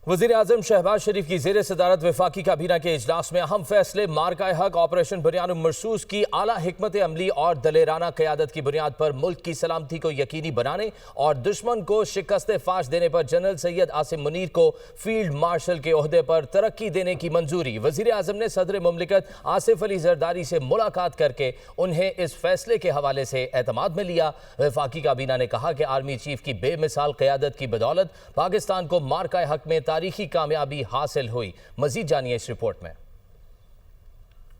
وزیر اعظم شہباز شریف کی زیر صدارت وفاقی کابینہ کے اجلاس میں اہم فیصلے مارکہ حق آپریشن بنیان مرصوص کی اعلیٰ حکمت عملی اور دلیرانہ قیادت کی بنیاد پر ملک کی سلامتی کو یقینی بنانے اور دشمن کو شکست فاش دینے پر جنرل سید عاصم منیر کو فیلڈ مارشل کے عہدے پر ترقی دینے کی منظوری۔ وزیر اعظم نے صدر مملکت آصف علی زرداری سے ملاقات کر کے انہیں اس فیصلے کے حوالے سے اعتماد میں لیا۔ وفاقی کابینہ نے کہا کہ آرمی چیف کی بے مثال قیادت کی بدولت پاکستان کو مارکہ حق میں تاریخی کامیابی حاصل ہوئی۔ مزید جانیے اس رپورٹ میں۔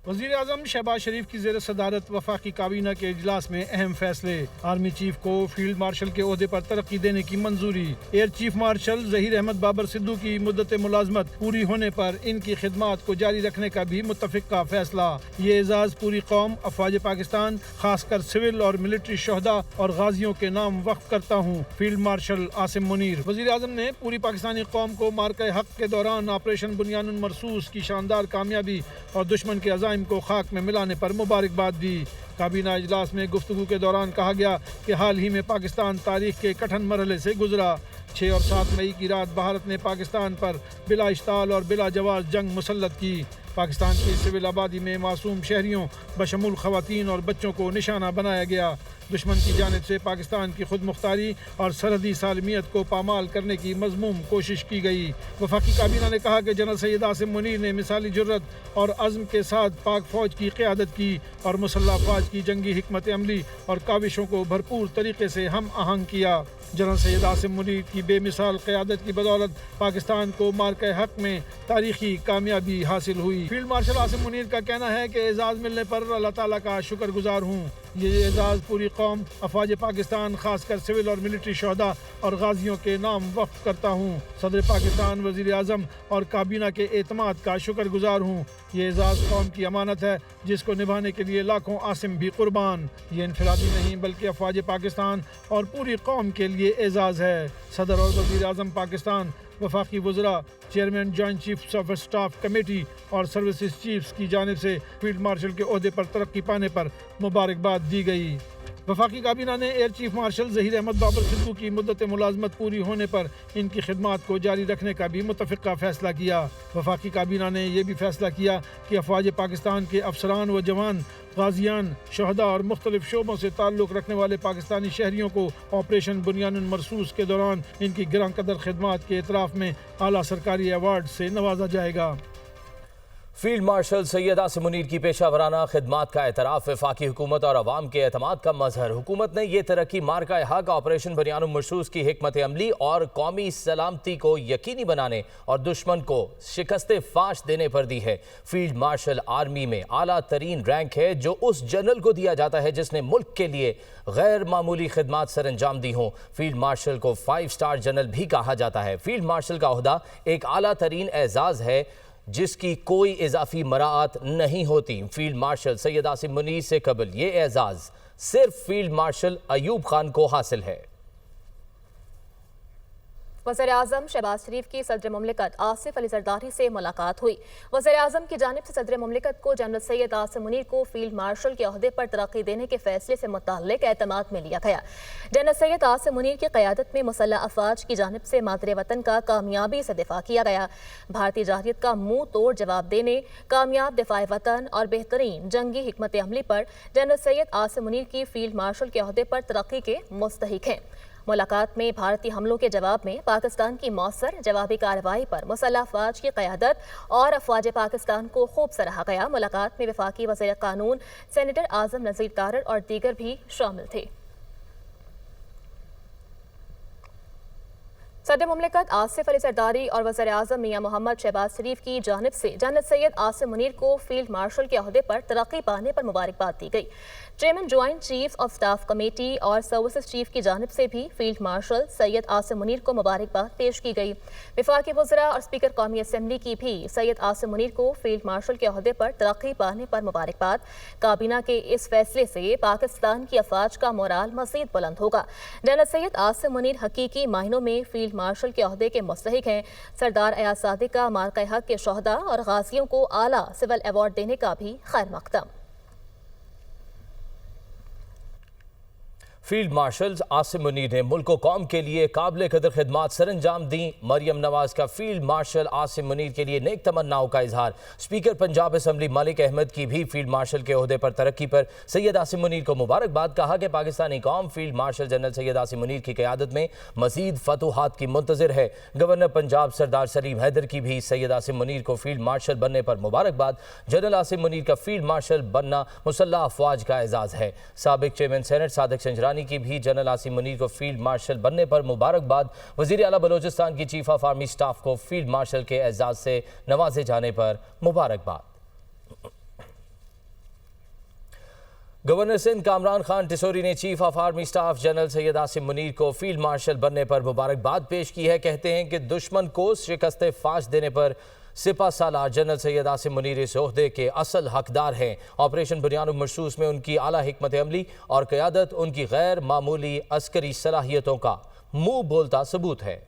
وزیر اعظم شہباز شریف کی زیر صدارت وفاقی کابینہ کے اجلاس میں اہم فیصلے۔ آرمی چیف کو فیلڈ مارشل کے عہدے پر ترقی دینے کی منظوری۔ Air chief marshal Zaheer Ahmed Babar Sidhu کی مدت ملازمت پوری ہونے پر ان کی خدمات کو جاری رکھنے کا بھی متفقہ فیصلہ۔ یہ اعزاز پوری قوم، افواج پاکستان، خاص کر سول اور ملٹری شہداء اور غازیوں کے نام وقف کرتا ہوں۔ Field marshal Asim Munir. وزیر اعظم نے پوری پاکستانی قوم کو مارکہ حق کے دوران آپریشن بنیان مرصوص کی شاندار کامیابی اور دشمن کے عزائم کو خاک میں ملانے پر مبارکباد دی۔ کابینہ اجلاس میں گفتگو کے دوران کہا گیا کہ حال ہی میں پاکستان تاریخ کے کٹھن مرحلے سے گزرا۔ 6 اور 7 مئی کی رات بھارت نے پاکستان پر بلا اشتعال اور بلا جواز جنگ مسلط کی۔ پاکستان کی سول آبادی میں معصوم شہریوں بشمول خواتین اور بچوں کو نشانہ بنایا گیا۔ دشمن کی جانب سے پاکستان کی خود مختاری اور سرحدی سالمیت کو پامال کرنے کی مذموم کوشش کی گئی۔ وفاقی کابینہ نے کہا کہ جنرل سید عاصم منیر نے مثالی جرات اور عزم کے ساتھ پاک فوج کی قیادت کی اور مسلح افواج کی جنگی حکمت عملی اور کاوشوں کو بھرپور طریقے سے ہم آہنگ کیا۔ جنرل سید عاصم منیر کی بے مثال قیادت کی بدولت پاکستان کو مارکہ حق میں تاریخی کامیابی حاصل ہوئی۔ فیلڈ مارشل عاصم منیر کا کہنا ہے کہ اعزاز ملنے پر اللہ تعالیٰ کا شکر گزار ہوں۔ یہ اعزاز پوری قوم، افواج پاکستان، خاص کر سول اور ملٹری شہداء اور غازیوں کے نام وقف کرتا ہوں۔ صدر پاکستان، وزیر اعظم اور کابینہ کے اعتماد کا شکر گزار ہوں۔ یہ اعزاز قوم کی امانت ہے جس کو نبھانے کے لیے لاکھوں عاصم بھی قربان۔ یہ انفرادی نہیں بلکہ افواج پاکستان اور پوری قوم کے لیے اعزاز ہے۔ صدر اور وزیر اعظم پاکستان، وفاقی وزراء، chairman joint chief of staff committee اور سروسز چیفز کی جانب سے فیلڈ مارشل کے عہدے پر ترقی پانے پر مبارکباد دی گئی۔ وفاقی کابینہ نے air chief marshal Zaheer Ahmed Babar Sidhu کی مدت ملازمت پوری ہونے پر ان کی خدمات کو جاری رکھنے کا بھی متفقہ فیصلہ کیا۔ وفاقی کابینہ نے یہ بھی فیصلہ کیا کہ افواج پاکستان کے افسران و جوان، غازیان، شہداء اور مختلف شعبوں سے تعلق رکھنے والے پاکستانی شہریوں کو آپریشن بنیان مرصوص کے دوران ان کی گراں قدر خدمات کے اعتراف میں اعلیٰ سرکاری ایوارڈ سے نوازا جائے گا۔ فیلڈ مارشل سید عاصم منیر کی پیشہ ورانہ خدمات کا اعتراف وفاقی حکومت اور عوام کے اعتماد کا مظہر۔ حکومت نے یہ ترقی مارکہ حق آپریشن بنیان مرصوص کی حکمت عملی اور قومی سلامتی کو یقینی بنانے اور دشمن کو شکست فاش دینے پر دی ہے۔ فیلڈ مارشل آرمی میں اعلیٰ ترین رینک ہے جو اس جنرل کو دیا جاتا ہے جس نے ملک کے لیے غیر معمولی خدمات سر انجام دی ہوں۔ فیلڈ مارشل کو 5 اسٹار جنرل بھی کہا جاتا ہے۔ فیلڈ مارشل کا عہدہ ایک اعلیٰ ترین اعزاز ہے جس کی کوئی اضافی مراعات نہیں ہوتی۔ فیلڈ مارشل سید عاصم منیر سے قبل یہ اعزاز صرف فیلڈ مارشل ایوب خان کو حاصل ہے۔ وزیر اعظم شہباز شریف کی صدر مملکت آصف علی زرداری سے ملاقات ہوئی۔ وزیر اعظم کی جانب سے صدر مملکت کو جنرل سید عاصم منیر کو فیلڈ مارشل کے عہدے پر ترقی دینے کے فیصلے سے متعلق اعتماد میں لیا گیا۔ جنرل سید عاصم منیر کی قیادت میں مسلح افواج کی جانب سے مادر وطن کا کامیابی سے دفاع کیا گیا۔ بھارتی جارحیت کا منہ توڑ جواب دینے، کامیاب دفاع وطن اور بہترین جنگی حکمت عملی پر جنرل سید عاصم منیر کی فیلڈ مارشل کے عہدے پر ترقی کے مستحق ہیں۔ ملاقات میں بھارتی حملوں کے جواب میں پاکستان کی مؤثر جوابی کارروائی پر مسلح افواج کی قیادت اور افواج پاکستان کو خوب سراہا گیا۔ ملاقات میں وفاقی وزیر قانون سینیٹر اعظم نذیر تارڑ اور دیگر بھی شامل تھے۔ صدر مملکت آصف علی زرداری اور وزیر اعظم میاں محمد شہباز شریف کی جانب سے جنرل سید عاصم منیر کو فیلڈ مارشل کے عہدے پر ترقی پانے پر مبارکباد دی گئی۔ Chairman joint chief of staff committee اور سروسز چیف کی جانب سے بھی فیلڈ مارشل سید عاصم منیر کو مبارکباد پیش کی گئی۔ وفاقی وزراء اور اسپیکر قومی اسمبلی کی بھی سید عاصم منیر کو فیلڈ مارشل کے عہدے پر ترقی پانے پر مبارکباد۔ کابینہ کے اس فیصلے سے پاکستان کی افواج کا مورال مزید بلند ہوگا۔ جنرل سید عاصم منیر حقیقی معنوں میں فیلڈ مارشل کے عہدے کے مستحق ہیں۔ سردار ایاز صادق کا مارکہ حق کے شہداء اور غازیوں کو اعلیٰ سول ایوارڈ دینے کا بھی خیر مقدم۔ فیلڈ مارشل عاصم منیر نے ملک و قوم کے لیے قابل قدر خدمات سر انجام دیں۔ مریم نواز کا فیلڈ مارشل عاصم منیر کے لیے نیک تمناؤں کا اظہار۔ اسپیکر پنجاب اسمبلی ملک احمد کی بھی فیلڈ مارشل کے عہدے پر ترقی پر سید عاصم منیر کو مبارکباد۔ کہا کہ پاکستانی قوم field marshal general Syed Asim Munir کی قیادت میں مزید فتوحات کی منتظر ہے۔ گورنر پنجاب سردار سلیم حیدر کی بھی سید عاصم منیر کو فیلڈ مارشل بننے پر مبارکباد۔ جنرل عاصم منیر کا فیلڈ مارشل بننا مسلح افواج کا اعزاز ہے۔ سابق چیئرمین سینٹ صادق سنجرانی کی بھی جنرل عاصم منیر کو فیلڈ مارشل بننے پر مبارکباد۔ وزیر اعلیٰ بلوچستان کی چیف آف آرمی سٹاف کو فیلڈ مارشل کے اعزاز سے نوازے جانے پر مبارکباد۔ گورنر سندھ کامران خان ٹسوری نے chief of army staff general Syed Asim Munir کو فیلڈ مارشل بننے پر مبارکباد پیش کی ہے۔ کہتے ہیں کہ دشمن کو شکست فاش دینے پر سپہ سالار جنرل سید عاصم منیر اس عہدے کے اصل حقدار ہیں۔ آپریشن بنیان مرصوص میں ان کی اعلیٰ حکمت عملی اور قیادت ان کی غیر معمولی عسکری صلاحیتوں کا منہ بولتا ثبوت ہے۔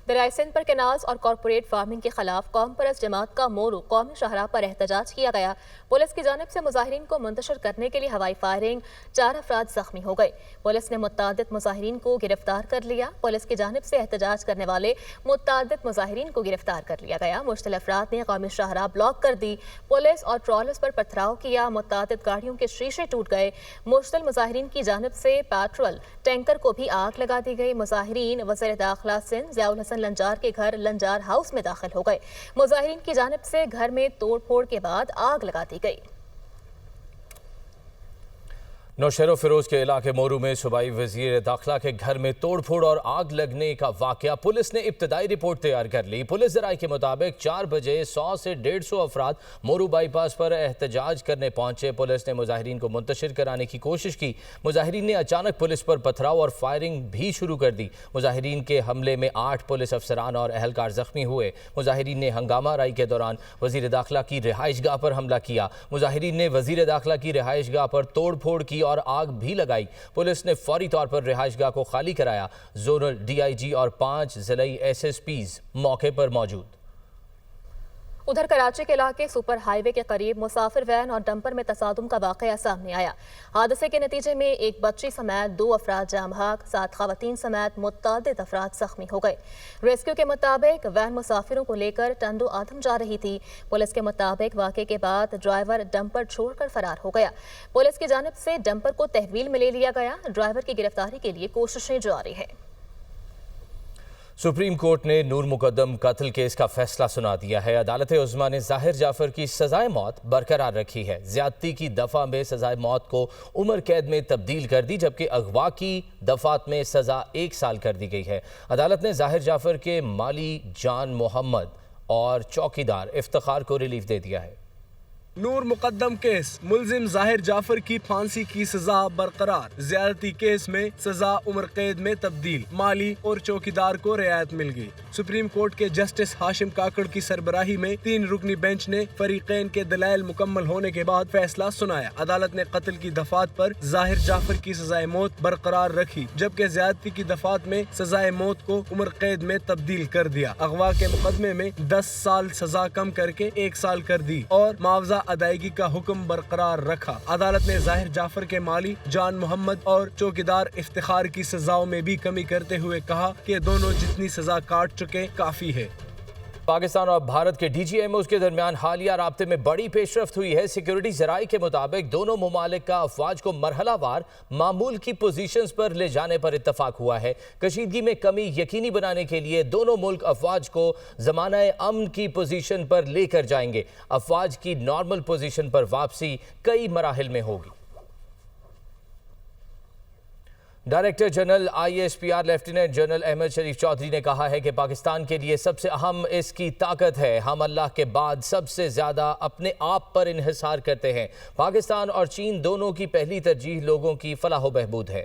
دریائے سندھ پر کینالز اور کارپوریٹ فارمنگ کے خلاف قوم پرست جماعت کا مورو قومی شاہراہ پر احتجاج کیا گیا۔ پولیس کی جانب سے مظاہرین کو منتشر کرنے کے لیے ہوائی فائرنگ، 4 افراد زخمی ہو گئے۔ پولیس نے متعدد مظاہرین کو گرفتار کر لیا۔ پولیس کی جانب سے احتجاج کرنے والے متعدد مظاہرین کو گرفتار کر لیا گیا۔ مشتعل افراد نے قومی شاہراہ بلاک کر دی۔ پولیس اور ٹرالرز پر پتھراؤ کیا۔ متعدد گاڑیوں کے شیشے ٹوٹ گئے۔ مشتعل مظاہرین کی جانب سے پیٹرول ٹینکر کو بھی آگ لگا دی گئی۔ مظاہرین وزیر داخلہ سندھ ضیاء الحسن لنجار کے گھر لنجار ہاؤس میں داخل ہو گئے۔ مظاہرین کی جانب سے گھر میں توڑ پھوڑ کے بعد آگ لگا دی گئی۔ نوشہر و فیروز کے علاقے مورو میں صوبائی وزیر داخلہ کے گھر میں توڑ پھوڑ اور آگ لگنے کا واقعہ۔ پولیس نے ابتدائی رپورٹ تیار کر لی۔ پولیس ذرائع کے مطابق 4 بجے 100 سے 150 افراد مورو بائی پاس پر احتجاج کرنے پہنچے۔ پولیس نے مظاہرین کو منتشر کرانے کی کوشش کی۔ مظاہرین نے اچانک پولیس پر پتھراؤ اور فائرنگ بھی شروع کر دی۔ مظاہرین کے حملے میں 8 پولیس افسران اور اہلکار زخمی ہوئے۔ مظاہرین نے ہنگامہ آرائی کے دوران وزیر داخلہ کی رہائش گاہ پر حملہ کیا۔ مظاہرین نے وزیر داخلہ کی رہائش گاہ پر توڑ پھوڑ کی اور آگ بھی لگائی۔ پولیس نے فوری طور پر رہائش گاہ کو خالی کرایا۔ زونل ڈی آئی جی اور 5 ضلعی ایس ایس پیز موقع پر موجود۔ ادھر کراچی کے علاقے سپر ہائی وے کے قریب مسافر وین اور ڈمپر میں تصادم کا واقعہ سامنے آیا۔ حادثے کے نتیجے میں ایک بچی سمیت 2 افراد جاں بحق، 7 خواتین سمیت متعدد افراد زخمی ہو گئے۔ ریسکیو کے مطابق وین مسافروں کو لے کر ٹنڈو آدم جا رہی تھی۔ پولیس کے مطابق واقعے کے بعد ڈرائیور ڈمپر چھوڑ کر فرار ہو گیا۔ پولیس کی جانب سے ڈمپر کو تحویل میں لے لیا گیا۔ ڈرائیور کی گرفتاری کے لیے کوششیں جاری ہیں۔ سپریم کورٹ نے نور مقدم قتل کیس کا فیصلہ سنا دیا ہے۔ عدالت عظمیٰ نے ظاہر جعفر کی سزائے موت برقرار رکھی ہے۔ زیادتی کی دفعہ میں سزائے موت کو عمر قید میں تبدیل کر دی، جبکہ اغوا کی دفعات میں سزا 1 سال کر دی گئی ہے۔ عدالت نے ظاہر جعفر کے مالی جان محمد اور چوکیدار افتخار کو ریلیف دے دیا ہے۔ نور مقدم کیس ملزم ظاہر جعفر کی پھانسی کی سزا برقرار۔ زیادتی کیس میں سزا عمر قید میں تبدیل، مالی اور چوکیدار کو رعایت مل گئی۔ سپریم کورٹ کے جسٹس ہاشم کاکڑ کی سربراہی میں 3 رکنی بینچ نے فریقین کے دلائل مکمل ہونے کے بعد فیصلہ سنایا۔ عدالت نے قتل کی دفعات پر ظاہر جعفر کی سزائے موت برقرار رکھی، جبکہ زیادتی کی دفعات میں سزائے موت کو عمر قید میں تبدیل کر دیا۔ اغوا کے مقدمے میں 10 سال سزا کم کر کے 1 سال کر دی اور معاوضہ ادائیگی کا حکم برقرار رکھا۔ عدالت نے ظاہر جعفر کے مالی جان محمد اور چوکیدار افتخار کی سزاؤں میں بھی کمی کرتے ہوئے کہا کہ دونوں جتنی سزا کاٹ چکے کافی ہے۔ پاکستان اور بھارت کے ڈی جی ایم اوز کے درمیان حالیہ رابطے میں بڑی پیش رفت ہوئی ہے۔ سیکیورٹی ذرائع کے مطابق دونوں ممالک کا افواج کو مرحلہ وار معمول کی پوزیشنز پر لے جانے پر اتفاق ہوا ہے۔ کشیدگی میں کمی یقینی بنانے کے لیے دونوں ملک افواج کو زمانہ امن کی پوزیشن پر لے کر جائیں گے۔ افواج کی نارمل پوزیشن پر واپسی کئی مراحل میں ہوگی۔ Director general I S P R lieutenant general Ahmed Sharif Chaudhry نے کہا ہے کہ پاکستان کے لیے سب سے اہم اس کی طاقت ہے۔ ہم اللہ کے بعد سب سے زیادہ اپنے آپ پر انحصار کرتے ہیں۔ پاکستان اور چین دونوں کی پہلی ترجیح لوگوں کی فلاح و بہبود ہے۔